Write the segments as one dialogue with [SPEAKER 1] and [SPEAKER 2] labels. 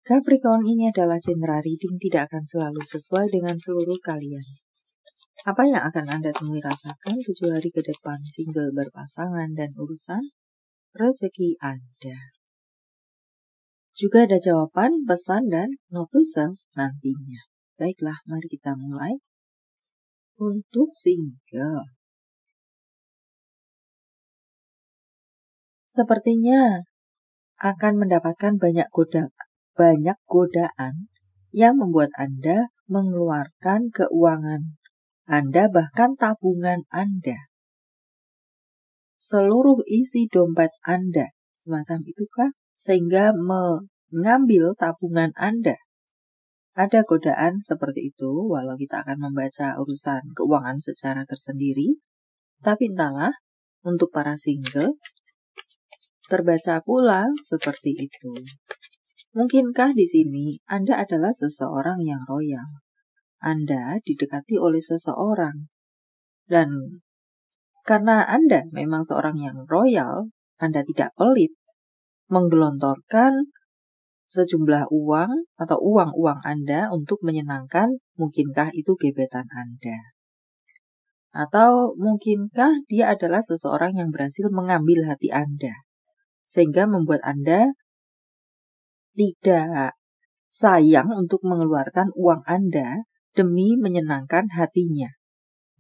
[SPEAKER 1] Capricorn ini adalah genre reading tidak akan selalu sesuai dengan seluruh kalian. Apa yang akan Anda temui rasakan 7 hari ke depan single berpasangan dan urusan rezeki Anda. Juga ada jawaban, pesan, dan note to self nantinya. Baiklah, mari kita mulai. Untuk single, sepertinya akan mendapatkan banyak godaan yang membuat Anda mengeluarkan keuangan Anda, bahkan tabungan Anda. Seluruh isi dompet Anda, semacam itukah? Sehingga mengambil tabungan Anda. Ada godaan seperti itu, walau kita akan membaca urusan keuangan secara tersendiri. Tapi entahlah, untuk para single, terbaca pula seperti itu. Mungkinkah di sini Anda adalah seseorang yang royal? Anda didekati oleh seseorang. Dan karena Anda memang seorang yang royal, Anda tidak pelit menggelontorkan sejumlah uang atau uang-uang Anda untuk menyenangkan, mungkinkah itu gebetan Anda. Atau mungkinkah dia adalah seseorang yang berhasil mengambil hati Anda, sehingga membuat Anda tidak sayang untuk mengeluarkan uang Anda demi menyenangkan hatinya.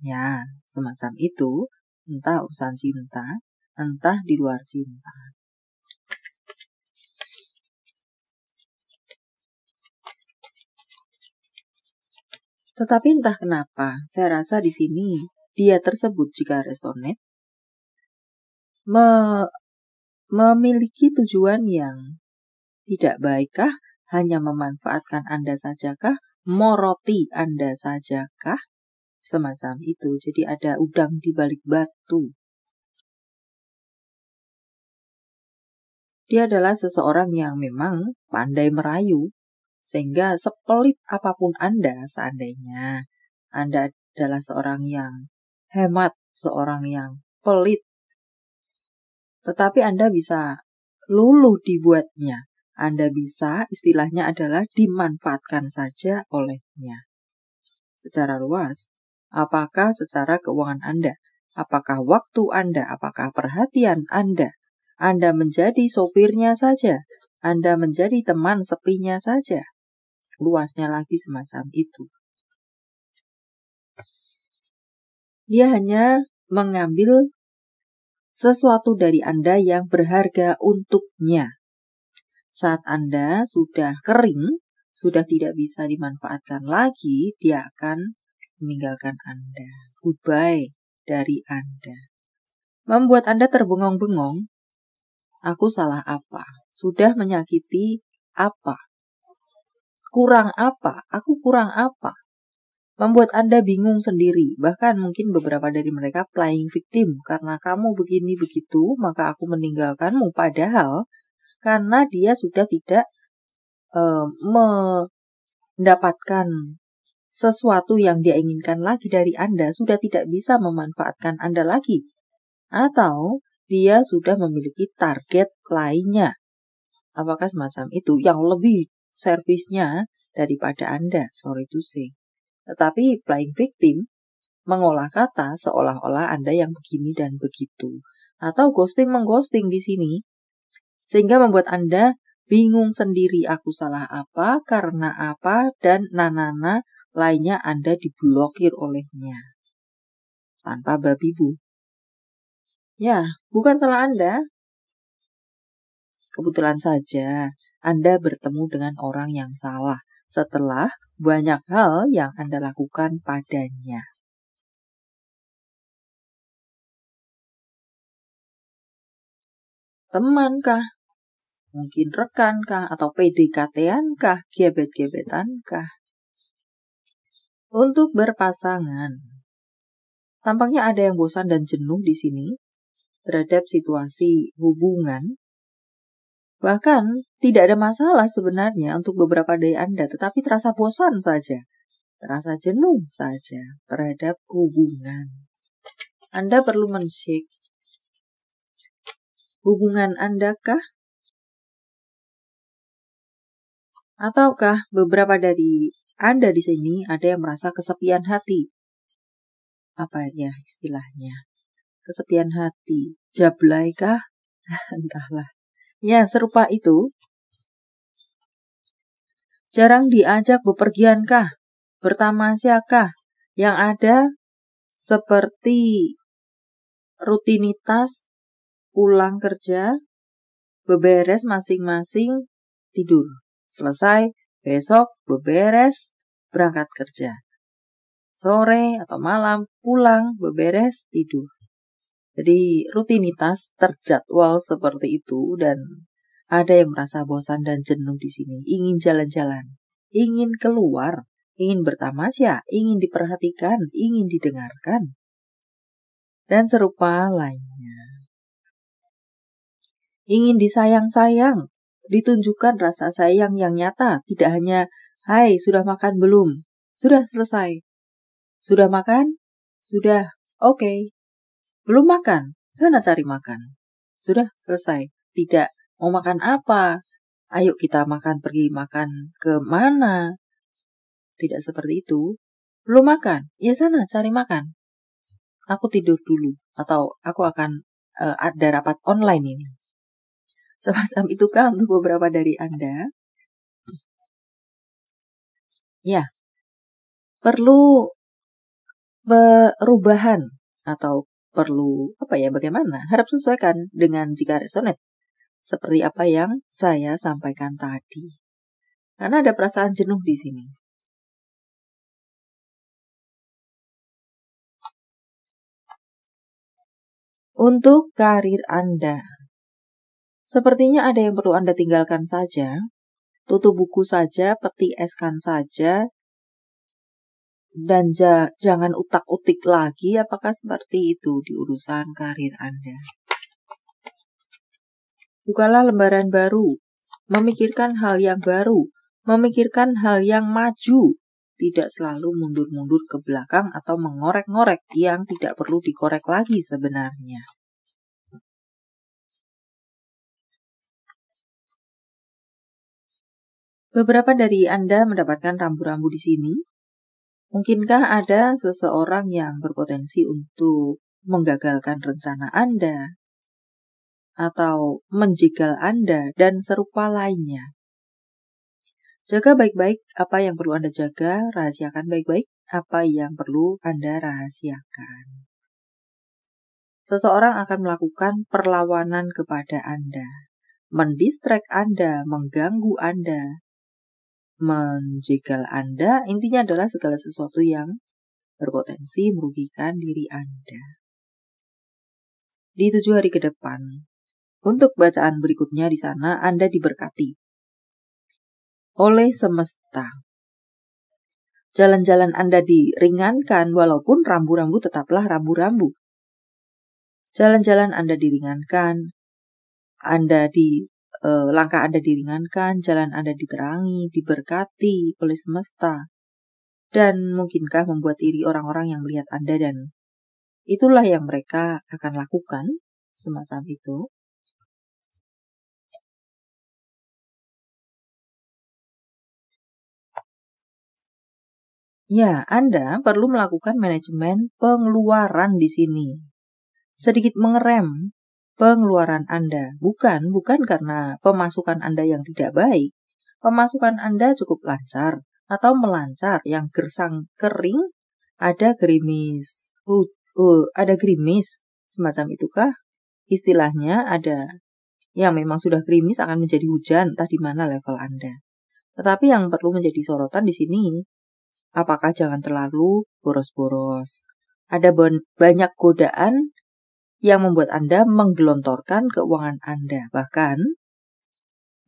[SPEAKER 1] Ya, semacam itu, entah urusan cinta, entah di luar cinta. Tetapi entah kenapa, saya rasa di sini dia tersebut jika resonate memiliki tujuan yang tidak baikkah, hanya memanfaatkan Anda sajakah, moroti Anda sajakah, semacam itu. Jadi ada udang di balik batu. Dia adalah seseorang yang memang pandai merayu, sehingga sepelit apapun Anda, seandainya Anda adalah seorang yang hemat, seorang yang pelit, tetapi Anda bisa luluh dibuatnya. Anda bisa, istilahnya adalah dimanfaatkan saja olehnya. Secara luas, apakah secara keuangan Anda, apakah waktu Anda, apakah perhatian Anda menjadi sopirnya saja, Anda menjadi teman sepinya saja. Luasnya lagi semacam itu. Dia hanya mengambil sesuatu dari Anda yang berharga untuknya. Saat Anda sudah kering, sudah tidak bisa dimanfaatkan lagi, dia akan meninggalkan Anda. Goodbye dari Anda. Membuat Anda terbengong-bengong. Aku salah apa? Sudah menyakiti apa? Kurang apa? Aku kurang apa? Membuat Anda bingung sendiri. Bahkan mungkin beberapa dari mereka playing victim. Karena kamu begini begitu, maka aku meninggalkanmu. Padahal karena dia sudah tidak mendapatkan sesuatu yang dia inginkan lagi dari Anda, sudah tidak bisa memanfaatkan Anda lagi. Atau dia sudah memiliki target lainnya. Apakah semacam itu yang lebih servisnya daripada Anda, sorry to say. Tetapi playing victim mengolah kata seolah-olah Anda yang begini dan begitu. Atau ghosting-mengghosting di sini. Sehingga membuat Anda bingung sendiri, aku salah apa, karena apa, dan nanana lainnya Anda diblokir olehnya. Tanpa babi bu. Ya, bukan salah Anda. Kebetulan saja Anda bertemu dengan orang yang salah setelah banyak hal yang Anda lakukan padanya. Temankah? Mungkin rekankah? Atau PDKT-ankah? Gebet-gebetankah? Untuk berpasangan, tampaknya ada yang bosan dan jenuh di sini terhadap situasi hubungan. Bahkan tidak ada masalah sebenarnya untuk beberapa dari Anda, tetapi terasa bosan saja, terasa jenuh saja terhadap hubungan. Anda perlu men-shake hubungan Anda kah? Ataukah beberapa dari Anda di sini ada yang merasa kesepian hati? Apa ya istilahnya? Kesepian hati, jablay kah? Entahlah. Ya, serupa itu. Jarang diajak bepergian kah? Bertamasya kah? Yang ada seperti rutinitas pulang kerja, beberes masing-masing, tidur. Selesai, besok beberes, berangkat kerja. Sore atau malam, pulang, beberes, tidur. Jadi rutinitas terjadwal seperti itu dan ada yang merasa bosan dan jenuh di sini. Ingin jalan-jalan, ingin keluar, ingin bertamasya, ingin diperhatikan, ingin didengarkan. Dan serupa lainnya. Ingin disayang-sayang, ditunjukkan rasa sayang yang nyata, tidak hanya, hai, sudah makan belum? Sudah selesai. Sudah makan? Sudah, oke. Belum makan? Sana cari makan. Sudah selesai. Tidak, mau makan apa? Ayo kita makan, pergi makan ke mana? Tidak seperti itu. Belum makan? Ya sana cari makan. Aku tidur dulu. Atau aku akan ada rapat online ini. Semacam itukah untuk beberapa dari Anda? Ya, perlu perubahan atau perlu bagaimana? Harap sesuaikan dengan jika resonate seperti apa yang saya sampaikan tadi. Karena ada perasaan jenuh di sini. Untuk karir Anda, sepertinya ada yang perlu Anda tinggalkan saja, tutup buku saja, peti eskan saja, dan jangan utak-utik lagi apakah seperti itu di urusan karir Anda. Bukalah lembaran baru, memikirkan hal yang baru, memikirkan hal yang maju, tidak selalu mundur-mundur ke belakang atau mengorek-ngorek yang tidak perlu dikorek lagi sebenarnya. Beberapa dari Anda mendapatkan rambu-rambu di sini. Mungkinkah ada seseorang yang berpotensi untuk menggagalkan rencana Anda atau menjegal Anda dan serupa lainnya? Jaga baik-baik apa yang perlu Anda jaga, rahasiakan baik-baik apa yang perlu Anda rahasiakan. Seseorang akan melakukan perlawanan kepada Anda, mendistract Anda, mengganggu Anda, menjegal Anda, intinya adalah segala sesuatu yang berpotensi merugikan diri Anda. Di 7 hari ke depan, untuk bacaan berikutnya di sana Anda diberkati oleh semesta. Jalan-jalan Anda diringankan walaupun rambu-rambu tetaplah rambu-rambu. Jalan-jalan Anda diringankan, langkah Anda diringankan, jalan Anda diterangi, diberkati oleh semesta. Dan mungkinkah membuat iri orang-orang yang melihat Anda dan itulah yang mereka akan lakukan, semacam itu. Ya, Anda perlu melakukan manajemen pengeluaran di sini. Sedikit mengerem pengeluaran Anda. Bukan karena pemasukan Anda yang tidak baik. Pemasukan Anda cukup lancar atau melancar, yang gersang kering, ada gerimis. Ada gerimis. Semacam itukah? Istilahnya ada yang memang sudah gerimis akan menjadi hujan, entah di mana level Anda. Tetapi yang perlu menjadi sorotan di sini, apakah jangan terlalu boros-boros. Ada banyak godaan yang membuat Anda menggelontorkan keuangan Anda. Bahkan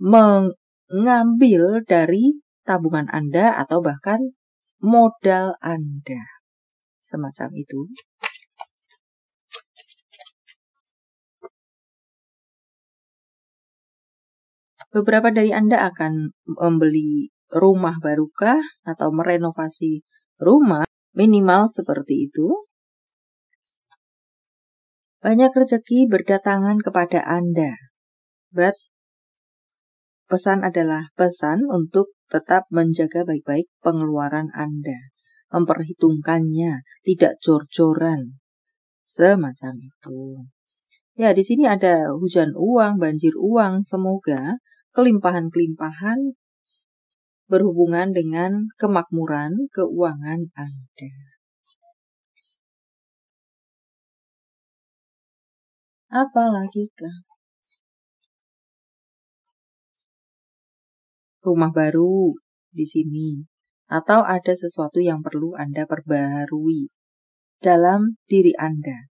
[SPEAKER 1] mengambil dari tabungan Anda atau bahkan modal Anda. Semacam itu. Beberapa dari Anda akan membeli rumah barukah atau merenovasi rumah, minimal seperti itu. Banyak rezeki berdatangan kepada Anda. But pesan adalah pesan untuk tetap menjaga baik-baik pengeluaran Anda, memperhitungkannya, tidak jor-joran, semacam itu. Ya, di sini ada hujan uang, banjir uang, semoga kelimpahan-kelimpahan berhubungan dengan kemakmuran keuangan Anda. Apalagi kah? Rumah baru di sini, atau ada sesuatu yang perlu Anda perbaharui dalam diri Anda.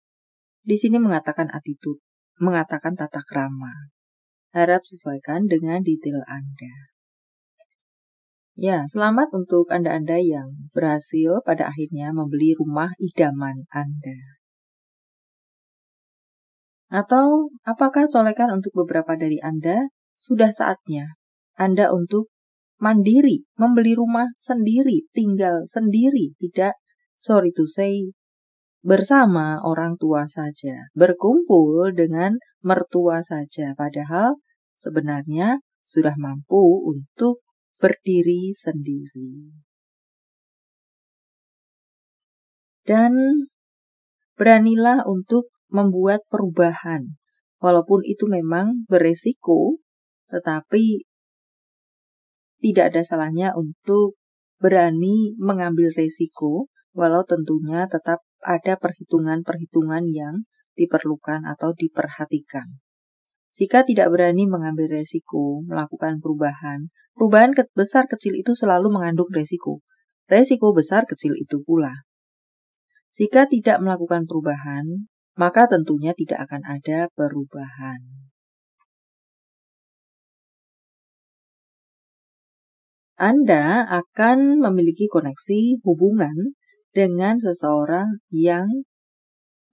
[SPEAKER 1] Di sini mengatakan attitude, mengatakan tata krama. Harap sesuaikan dengan detail Anda. Ya, selamat untuk Anda-Anda yang berhasil pada akhirnya membeli rumah idaman Anda. Atau apakah colekan untuk beberapa dari Anda sudah saatnya Anda untuk mandiri, membeli rumah sendiri, tinggal sendiri, tidak, sorry to say, bersama orang tua saja, berkumpul dengan mertua saja, padahal sebenarnya sudah mampu untuk berdiri sendiri. Dan beranilah untuk membuat perubahan, walaupun itu memang beresiko, tetapi tidak ada salahnya untuk berani mengambil resiko, walau tentunya tetap ada perhitungan-perhitungan yang diperlukan atau diperhatikan. Jika tidak berani mengambil resiko, melakukan perubahan besar kecil itu selalu mengandung resiko. Resiko besar kecil itu pula. Jika tidak melakukan perubahan, maka tentunya tidak akan ada perubahan. Anda akan memiliki koneksi hubungan dengan seseorang yang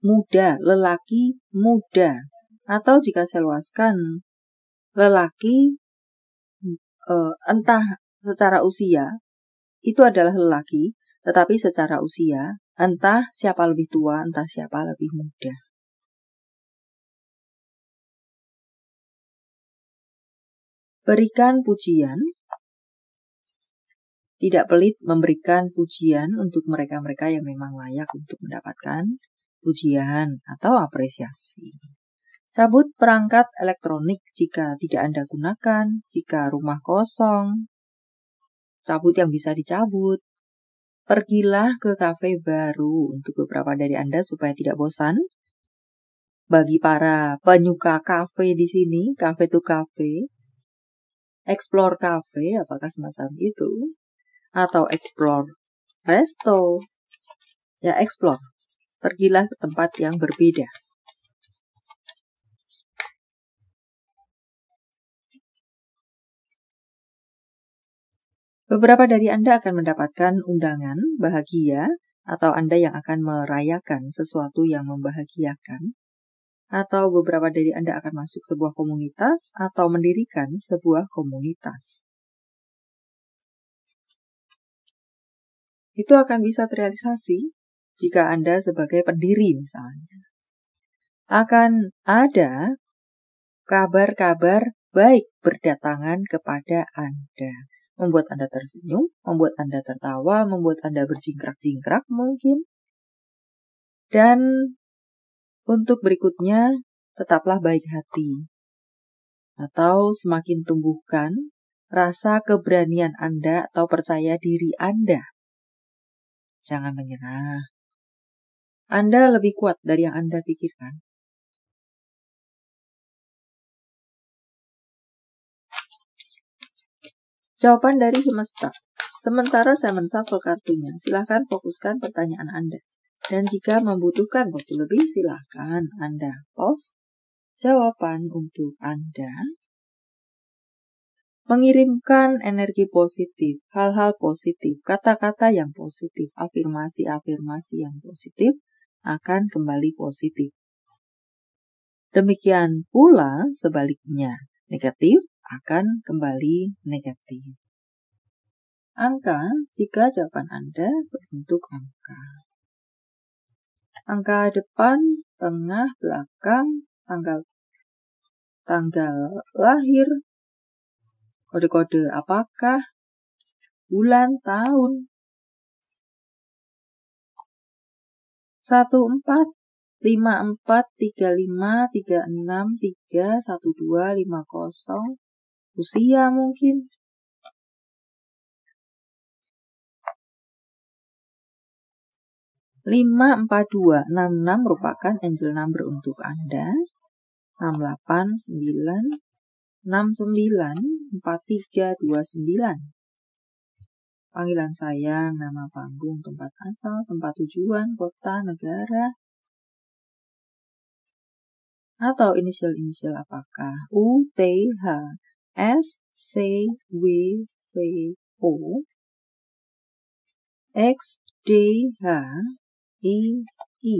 [SPEAKER 1] muda, lelaki muda. Atau jika saya luaskan, lelaki entah secara usia, itu adalah lelaki, tetapi secara usia, entah siapa lebih tua, entah siapa lebih muda. Berikan pujian. Tidak pelit memberikan pujian untuk mereka-mereka yang memang layak untuk mendapatkan pujian atau apresiasi. Cabut perangkat elektronik jika tidak Anda gunakan, jika rumah kosong. Cabut yang bisa dicabut. Pergilah ke kafe baru untuk beberapa dari Anda supaya tidak bosan. Bagi para penyuka kafe di sini, cafe to cafe, explore cafe, apakah semacam itu? Atau explore resto, ya explore, pergilah ke tempat yang berbeda. Beberapa dari Anda akan mendapatkan undangan bahagia, atau Anda yang akan merayakan sesuatu yang membahagiakan, atau beberapa dari Anda akan masuk sebuah komunitas, atau mendirikan sebuah komunitas. Itu akan bisa terrealisasi jika Anda sebagai pendiri misalnya. Akan ada kabar-kabar baik berdatangan kepada Anda. Membuat Anda tersenyum, membuat Anda tertawa, membuat Anda berjingkrak-jingkrak mungkin. Dan untuk berikutnya, tetaplah baik hati. Atau semakin tumbuhkan rasa keberanian Anda atau percaya diri Anda. Jangan menyerah. Anda lebih kuat dari yang Anda pikirkan. Jawaban dari semesta. Sementara saya menshuffle kartunya, silahkan fokuskan pertanyaan Anda. Dan jika membutuhkan waktu lebih, silahkan Anda pause jawaban untuk Anda. Mengirimkan energi positif, hal-hal positif, kata-kata yang positif, afirmasi-afirmasi yang positif akan kembali positif. Demikian pula sebaliknya, negatif akan kembali negatif. Angka, jika jawaban Anda berbentuk angka. Angka depan, tengah, belakang, tanggal lahir, kode-kode apakah, bulan, tahun. 14, 54, 35, 36, 3, 12, 50. Usia mungkin. 542, 66 merupakan angel number untuk Anda. 68, 9, 69, 43, 29. Panggilan sayang, nama panggung, tempat asal, tempat tujuan, kota, negara. Atau inisial-inisial apakah? U, T, H, S, C, W, V, O, X, D, H, I, I.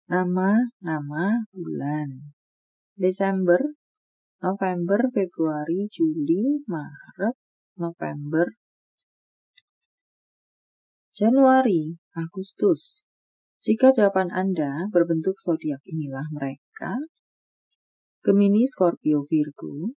[SPEAKER 1] Nama bulan. Desember, November, Februari, Juli, Maret, November, Januari, Agustus. Jika jawaban Anda berbentuk zodiak, inilah mereka: Gemini, Scorpio, Virgo,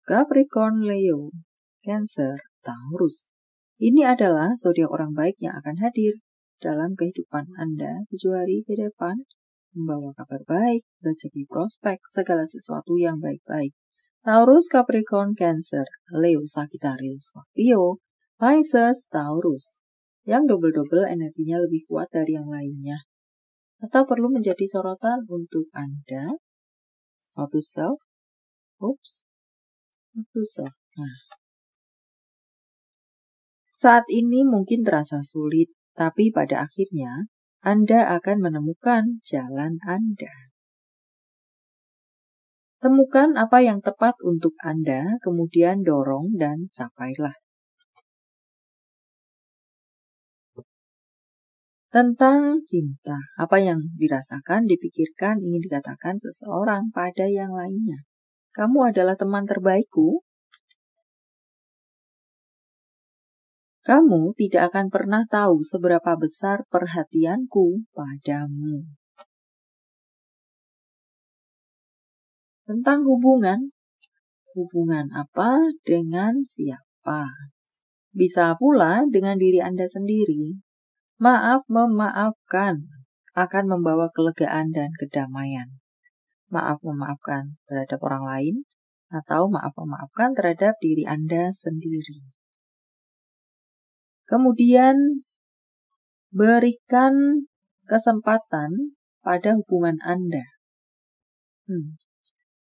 [SPEAKER 1] Capricorn, Leo, Cancer, Taurus. Ini adalah zodiak orang baik yang akan hadir dalam kehidupan Anda 7 hari ke depan, membawa kabar baik, rezeki, prospek, segala sesuatu yang baik-baik. Taurus, Capricorn, Cancer, Leo, Sagittarius, Scorpio, Pisces, Taurus. Yang double-double energinya lebih kuat dari yang lainnya. Atau perlu menjadi sorotan untuk Anda. Not to self. Not to self. Nah. Saat ini mungkin terasa sulit, tapi pada akhirnya Anda akan menemukan jalan Anda. Temukan apa yang tepat untuk Anda, kemudian dorong dan capailah. Tentang cinta, apa yang dirasakan, dipikirkan, ingin dikatakan seseorang pada yang lainnya. Kamu adalah teman terbaikku. Kamu tidak akan pernah tahu seberapa besar perhatianku padamu. Tentang hubungan apa dengan siapa? Bisa pula dengan diri Anda sendiri. Maaf memaafkan akan membawa kelegaan dan kedamaian. Maaf memaafkan terhadap orang lain atau maaf memaafkan terhadap diri Anda sendiri. Kemudian berikan kesempatan pada hubungan Anda.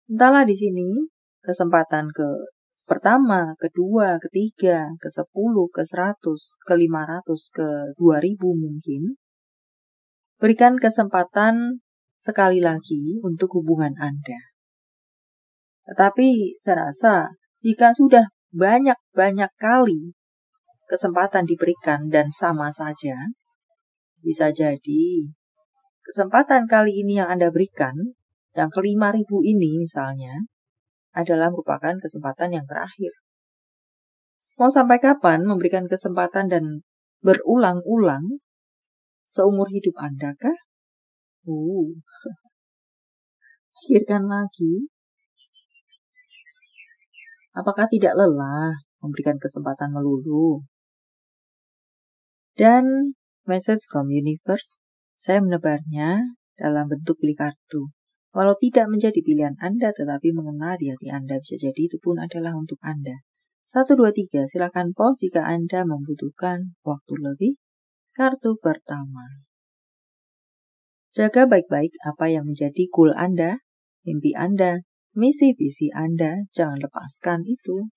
[SPEAKER 1] Entahlah di sini kesempatan ke pertama, kedua, ketiga, ke-10, ke-100, ke-500, ke-2000 mungkin. Berikan kesempatan sekali lagi untuk hubungan Anda. Tetapi saya rasa jika sudah banyak kali kesempatan diberikan dan sama saja, bisa jadi kesempatan kali ini yang Anda berikan, yang ke-5000 ini misalnya, adalah merupakan kesempatan yang terakhir. Mau sampai kapan memberikan kesempatan dan berulang-ulang seumur hidup Anda kah? Pikirkan lagi. Apakah tidak lelah memberikan kesempatan melulu? Dan message from universe, saya menebarnya dalam bentuk pilih kartu. Walau tidak menjadi pilihan Anda, tetapi mengena di hati Anda, bisa jadi itu pun adalah untuk Anda. 1, 2, 3, silakan pause jika Anda membutuhkan waktu lebih. Kartu pertama. Jaga baik-baik apa yang menjadi goal Anda, mimpi Anda, misi visi Anda, jangan lepaskan itu.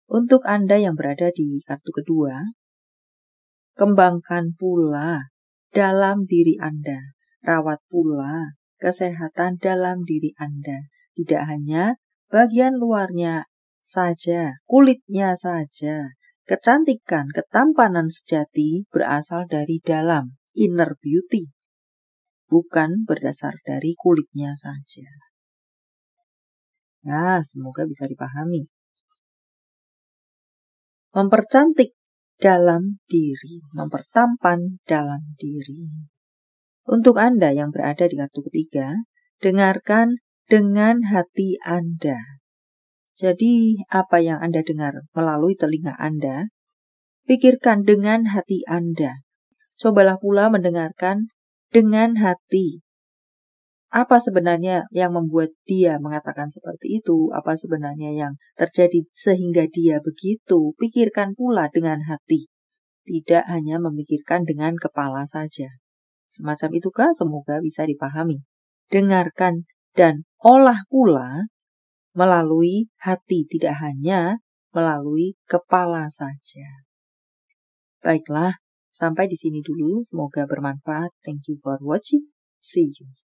[SPEAKER 1] Untuk Anda yang berada di kartu kedua, kembangkan pula dalam diri Anda. Rawat pula kesehatan dalam diri Anda. Tidak hanya bagian luarnya saja, kulitnya saja. Kecantikan, ketampanan sejati berasal dari dalam, inner beauty. Bukan berdasar dari kulitnya saja. Nah, semoga bisa dipahami. Mempercantik dalam diri, mempertampan dalam diri. Untuk Anda yang berada di kartu ketiga, dengarkan dengan hati Anda. Jadi, apa yang Anda dengar melalui telinga Anda, pikirkan dengan hati Anda. Cobalah pula mendengarkan dengan hati. Apa sebenarnya yang membuat dia mengatakan seperti itu? Apa sebenarnya yang terjadi sehingga dia begitu? Pikirkan pula dengan hati. Tidak hanya memikirkan dengan kepala saja. Semacam itukah? Semoga bisa dipahami. Dengarkan dan olah pula melalui hati, tidak hanya melalui kepala saja. Baiklah, sampai di sini dulu. Semoga bermanfaat. Thank you for watching. See you.